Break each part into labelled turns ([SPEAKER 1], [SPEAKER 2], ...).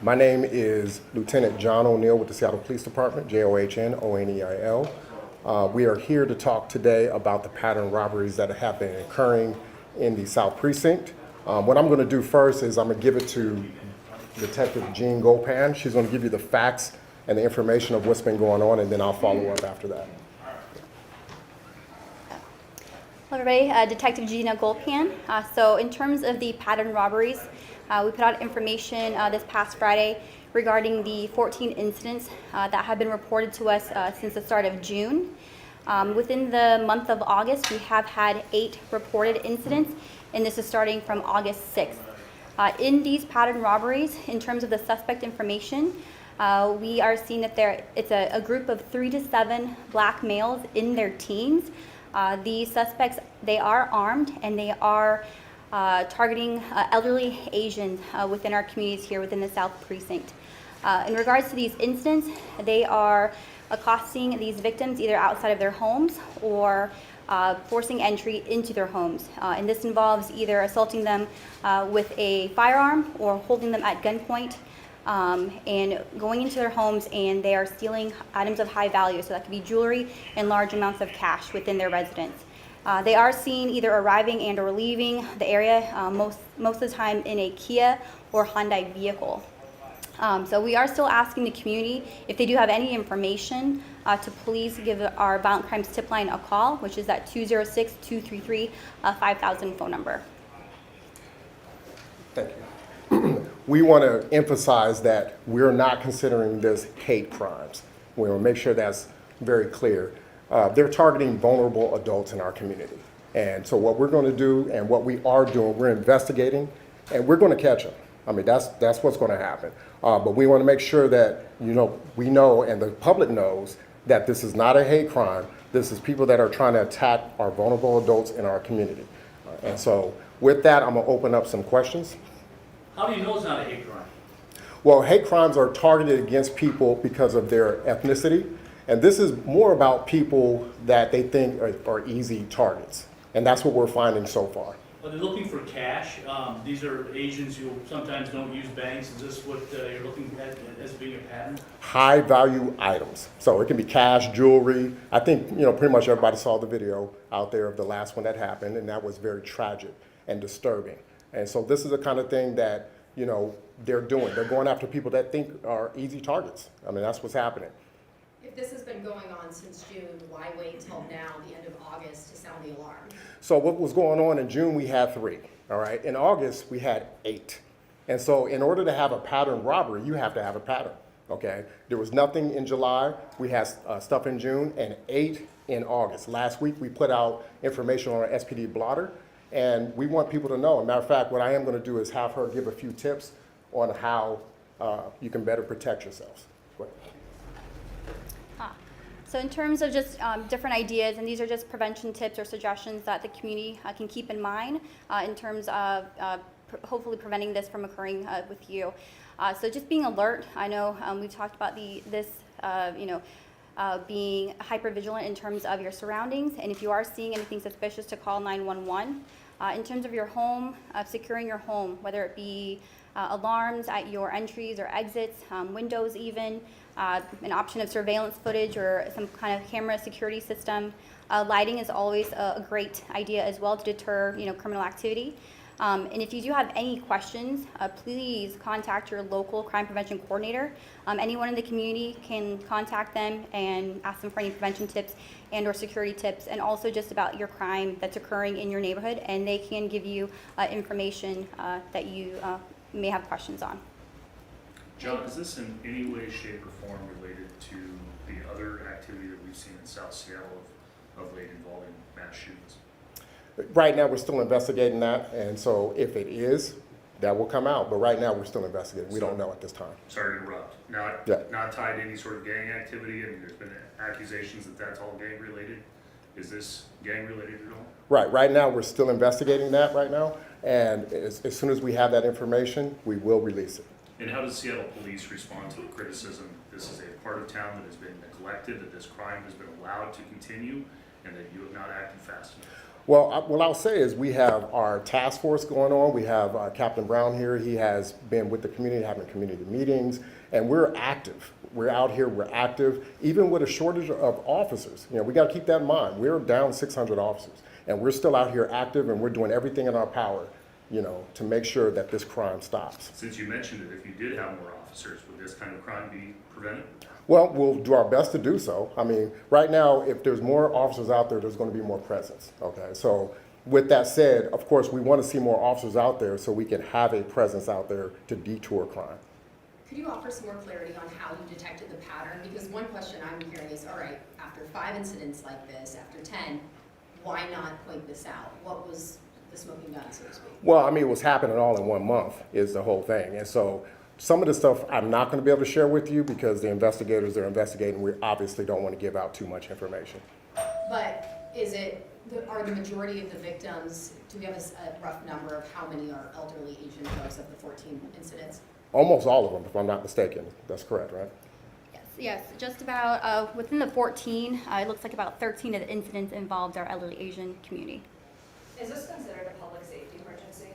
[SPEAKER 1] My name is Lieutenant John O'Neill with the Seattle Police Department, Johnoneil. We are here to talk today about the pattern robberies that have been occurring in the South Precinct. What I'm going to do first is I'm going to give it to Detective Jean Gopan. She's going to give you the facts and the information of what's been going on, and then I'll follow up after that.
[SPEAKER 2] Hello everybody, Detective Gina Goldpan. So in terms of the pattern robberies, we put out information this past Friday regarding the 14 incidents that have been reported to us since the start of June. Within the month of August, we have had 8 reported incidents, and this is starting from August 6th. In these pattern robberies, in terms of the suspect information, we are seeing that it's a group of 3 to 7 black males in their teens. The suspects, they are armed and they are targeting elderly Asians within our communities here within the South Precinct. In regards to these incidents, they are accosting these victims either outside of their homes or forcing entry into their homes. And this involves either assaulting them with a firearm or holding them at gunpoint. And going into their homes, and they are stealing items of high value, so that could be jewelry and large amounts of cash within their residence. They are seen either arriving and or leaving the area, most of the time in a Kia or Hyundai vehicle. So we are still asking the community if they do have any information to please give our Violent Crimes Tip Line a call, which is that 206-233-5000 phone number.
[SPEAKER 1] Thank you. We want to emphasize that we're not considering this hate crimes. We want to make sure that's very clear. They're targeting vulnerable adults in our community. And so what we're going to do and what we are doing, we're investigating and we're going to catch them. I mean, that's what's going to happen. But we want to make sure that, we know and the public knows that this is not a hate crime. This is people that are trying to attack our vulnerable adults in our community. And so with that, I'm going to open up some questions.
[SPEAKER 3] How do you know it's not a hate crime?
[SPEAKER 1] Well, hate crimes are targeted against people because of their ethnicity. And this is more about people that they think are easy targets. And that's what we're finding so far.
[SPEAKER 3] Are they looking for cash? These are Asians who sometimes don't use banks. Is this what you're looking at as being a pattern?
[SPEAKER 1] High value items. So it can be cash, jewelry. I think, pretty much everybody saw the video out there of the last one that happened, and that was very tragic and disturbing. And so this is the kind of thing that, they're doing. They're going after people that think are easy targets. I mean, that's what's happening.
[SPEAKER 4] If this has been going on since June, why wait until now, the end of August, to sound the alarm?
[SPEAKER 1] So what was going on in June, we had 3, all right? In August, we had 8. And so in order to have a pattern robbery, you have to have a pattern, okay? There was nothing in July. We had stuff in June and 8 in August. Last week, we put out information on our SPD blotter. And we want people to know. As a matter of fact, what I am going to do is have her give a few tips on how you can better protect yourselves. Go ahead.
[SPEAKER 2] So in terms of just different ideas, and these are just prevention tips or suggestions that the community can keep in mind in terms of hopefully preventing this from occurring with you. So just being alert. I know we've talked about being hyper vigilant in terms of your surroundings, and if you are seeing anything suspicious, to call 911. In terms of your home, securing your home, whether it be alarms at your entries or exits, windows even, an option of surveillance footage or some kind of camera security system. Lighting is always a great idea as well to deter criminal activity. And if you do have any questions, please contact your local crime prevention coordinator. Anyone in the community can contact them and ask them for any prevention tips and or security tips, and also just about your crime that's occurring in your neighborhood, and they can give you information that you may have questions on.
[SPEAKER 5] John, is this in any way, shape, or form related to the other activity that we've seen in South Seattle of late involving mass shootings?
[SPEAKER 1] Right now, we're still investigating that, and so if it is, that will come out. But right now, we're still investigating. We don't know at this time.
[SPEAKER 5] Sorry to interrupt. Not tied to any sort of gang activity. I mean, there's been accusations that that's all gang related. Is this gang related at all?
[SPEAKER 1] Right. Right now, we're still investigating that right now, and as soon as we have that information, we will release it.
[SPEAKER 5] And how does Seattle Police respond to the criticism this is a part of town that has been neglected, that this crime has been allowed to continue, and that you have not acted fast enough?
[SPEAKER 1] Well, what I'll say is we have our task force going on. We have Captain Brown here. He has been with the community, having community meetings, and we're active. We're out here, we're active, even with a shortage of officers. You know, we got to keep that in mind. We're down 600 officers, and we're still out here active, and we're doing everything in our power, you know, to make sure that this crime stops.
[SPEAKER 5] Since you mentioned it, if you did have more officers, would this kind of crime be prevented?
[SPEAKER 1] Well, we'll do our best to do so. I mean, right now, if there's more officers out there, there's going to be more presence, okay? So with that said, of course, we want to see more officers out there so we can have a presence out there to detour crime.
[SPEAKER 4] Could you offer some more clarity on how you detected the pattern? Because one question I'm hearing is, all right, after 5 incidents like this, after 10, why not point this out? What was the smoking gun, so to speak?
[SPEAKER 1] Well, I mean, it was happening all in 1 month is the whole thing. And so some of the stuff I'm not going to be able to share with you because the investigators are investigating. We obviously don't want to give out too much information.
[SPEAKER 4] But are the majority of the victims, do we have a rough number of how many are elderly Asian folks of the 14 incidents?
[SPEAKER 1] Almost all of them, if I'm not mistaken. That's correct, right?
[SPEAKER 2] Yes, just about within the 14, it looks like about 13 of the incidents involved our elderly Asian community.
[SPEAKER 6] Is this considered a public safety emergency?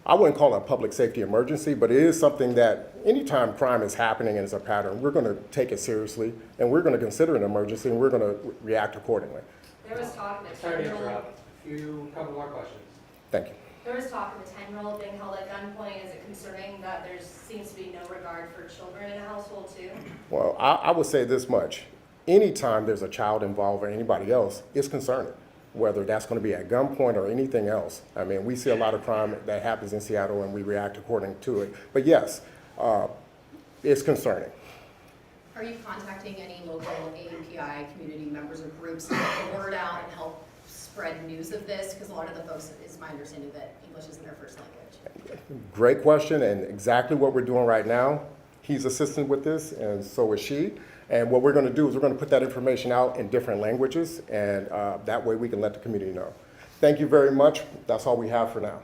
[SPEAKER 1] I wouldn't call it a public safety emergency, but it is something that anytime crime is happening and it's a pattern, we're going to take it seriously, and we're going to consider it an emergency, and we're going to react accordingly.
[SPEAKER 6] There was talk of a
[SPEAKER 7] Sorry to
[SPEAKER 6] 10-year-old.
[SPEAKER 7] interrupt. Couple more questions.
[SPEAKER 1] Thank you.
[SPEAKER 6] There was talk of a 10-year-old being held at gunpoint. Is it concerning that there seems to be no regard for children in a household too?
[SPEAKER 1] Well, I would say this much. Anytime there's a child involved or anybody else, it's concerning, whether that's going to be at gunpoint or anything else. I mean, we see a lot of crime that happens in Seattle and we react according to it. But yes, it's concerning.
[SPEAKER 4] Are you contacting any local AAPI community members or groups to get the word out and help spread news of this? Because a lot of the folks, it's my understanding that English isn't their first language.
[SPEAKER 1] Great question, and exactly what we're doing right now. He's assisting with this, and so is she. And what we're going to do is we're going to put that information out in different languages, and that way we can let the community know. Thank you very much. That's all we have for now.